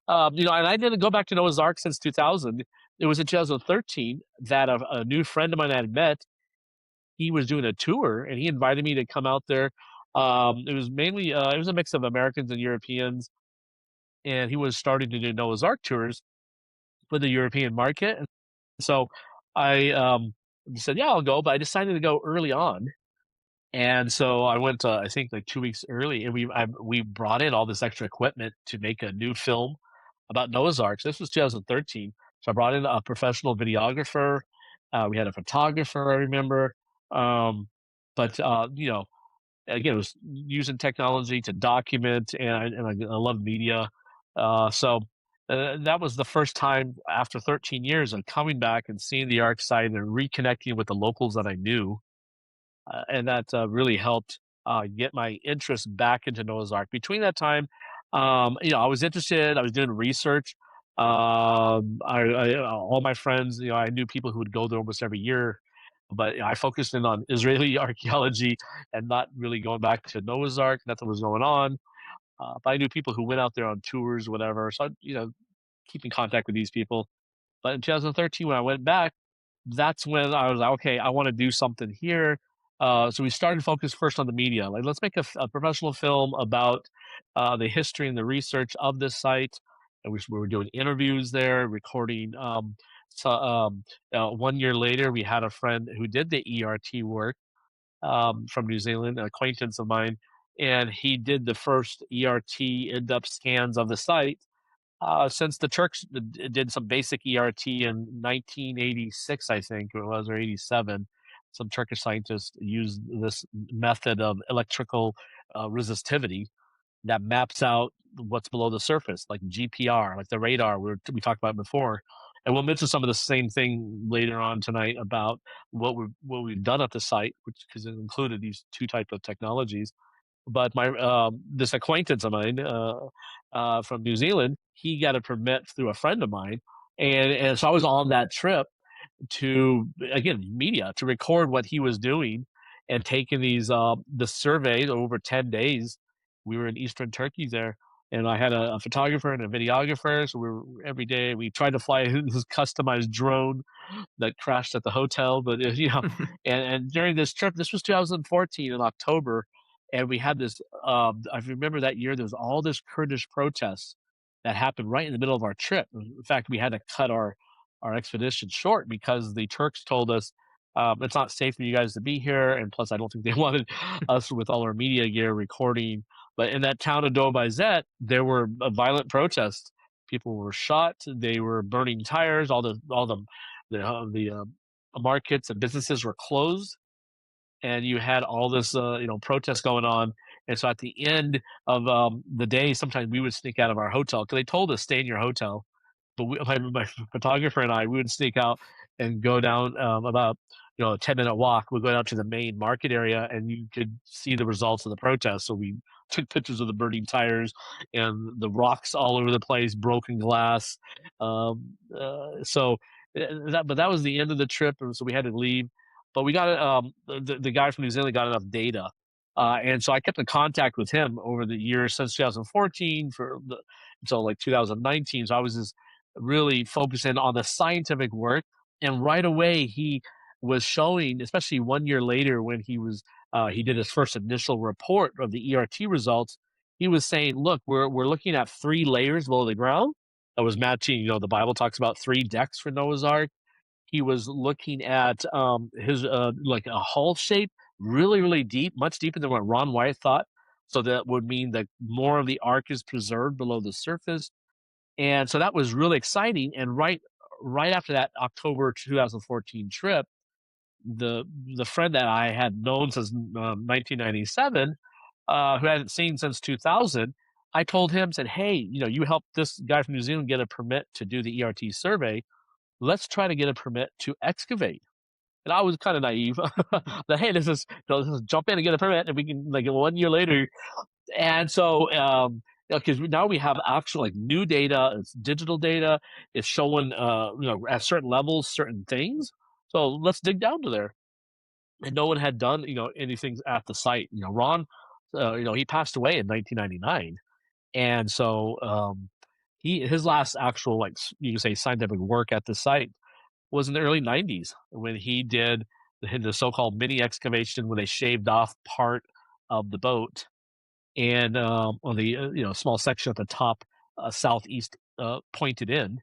And I didn't go back to Noah's Ark since 2000. It was in 2013 that a new friend of mine I had met, he was doing a tour and he invited me to come out there. It was mainly, it was a mix of Americans and Europeans, and he was starting to do Noah's Ark tours for the European market. And so I said, yeah, I'll go, but I decided to go early on. And so I went, I think like 2 weeks early, and we brought in all this extra equipment to make a new film about Noah's Ark. So this was 2013. So I brought in a professional videographer. We had a photographer, I remember. Um, but again, it was using technology to document, and I love media. That was the first time after 13 years of coming back and seeing the Ark site and reconnecting with the locals that I knew, and that really helped get my interest back into Noah's Ark. Between that time, I was interested. I was doing research. All my friends, I knew people who would go there almost every year, but I focused in on Israeli archaeology and not really going back to Noah's Ark. Nothing was going on. But I knew people who went out there on tours, whatever. So, keep in contact with these people. But in 2013, when I went back, that's when I was like, okay, I want to do something here. So we started focus first on the media. Like, let's make a professional film about the history and the research of this site. And we were doing interviews there, recording. So 1 year later, we had a friend who did the ERT work from New Zealand, an acquaintance of mine, and he did the first ERT in-depth scans of the site since the Turks did some basic ERT in 1986, I think it was, or 87. Some Turkish scientists used this method of electrical resistivity that maps out what's below the surface, like GPR, like the radar we talked about before. And we'll mention some of the same thing later on tonight about what we've done at the site, which because it included these two type of technologies. But my this acquaintance of mine from New Zealand, he got a permit through a friend of mine, and so I was on that trip to, again, media, to record what he was doing and taking these the survey over 10 days. We were in eastern Turkey there, and I had a photographer and a videographer. So we were every day we tried to fly this customized drone that crashed at the hotel. But and during this trip, this was 2014 in October, and we had this. I remember that year there was all this Kurdish protests that happened right in the middle of our trip. In fact, we had to cut our expedition short because the Turks told us it's not safe for you guys to be here, and plus, I don't think they wanted us with all our media gear recording. But in that town of Dobizet, there were violent protests. People were shot. They were burning tires. All the markets and businesses were closed, and you had all this protest going on. And so at the end of the day, sometimes we would sneak out of our hotel because they told us stay in your hotel, but my photographer and I, we would sneak out and go down about a 10-minute walk. We'd go down to the main market area, and you could see the results of the protest. So we took pictures of the burning tires and the rocks all over the place, broken glass. But that was the end of the trip, and so we had to leave. But we got the guy from New Zealand got enough data, and so I kept in contact with him over the years since 2014 until like 2019. So I was just really focusing on the scientific work, and right away he was showing, especially 1 year later when he did his first initial report of the ERT results. He was saying, "Look, we're looking at three layers below the ground." That was matching. The Bible talks about three decks for Noah's Ark. He was looking at his like a hull shape, really, really deep, much deeper than what Ron White thought. So that would mean that more of the ark is preserved below the surface, and so that was really exciting. And right after that October 2014 trip, the the friend that I had known since 1997, who I hadn't seen since 2000, I told him, said, "Hey, you helped this guy from New Zealand get a permit to do the ERT survey. Let's try to get a permit to excavate." And I was kind of naive. That, hey, let's jump in and get a permit, and we can, like, 1 year later. And so, because now we have actual, like, new data, it's digital data, it's showing, at certain levels, certain things. So let's dig down to there. And no one had done, anything at the site. Ron, he passed away in 1999, and so his last actual, like, you can say, scientific work at the site was in the early 90s when he did the so-called mini excavation where they shaved off part of the boat and on the small section at the top, southeast, pointed in,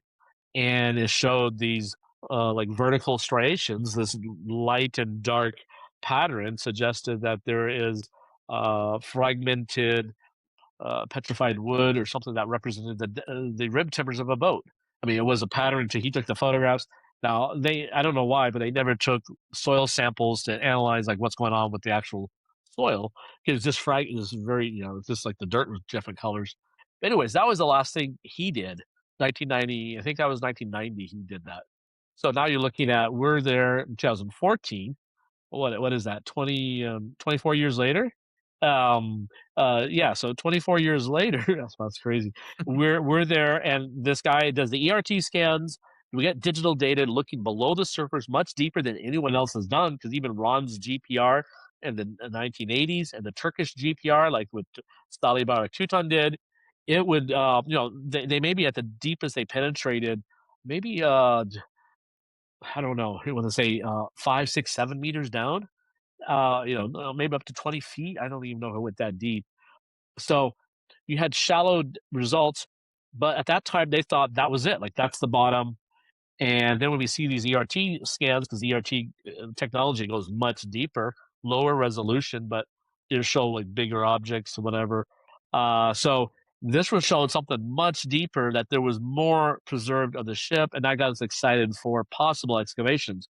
and it showed these like vertical striations. This light and dark pattern suggested that there is fragmented petrified wood or something that represented the rib timbers of a boat. I mean, it was a pattern. He took the photographs. Now I don't know why, but they never took soil samples to analyze like what's going on with the actual soil because this is very, it's just like the dirt with different colors. But anyways, that was the last thing he did. 1990, I think that was 1990. He did that. So now you're looking at we're there in 2014. What is that, 24 years later. Yeah, so 24 years later, that's crazy. We're there, and this guy does the ERT scans. We get digital data looking below the surface much deeper than anyone else has done, because even Ron's GPR in the 1980s and the Turkish GPR, like what Stali Tutan did, it would they may be at the deepest they penetrated, maybe I don't know, I want to say 5, 6, 7 meters down, maybe up to 20 feet. I don't even know if it went that deep. So you had shallow results, but at that time they thought that was it. Like that's the bottom. And then when we see these ERT scans, because ERT technology goes much deeper, lower resolution, but it show like bigger objects or whatever. So this was showing something much deeper, that there was more preserved of the ship, and that got us excited for possible excavations.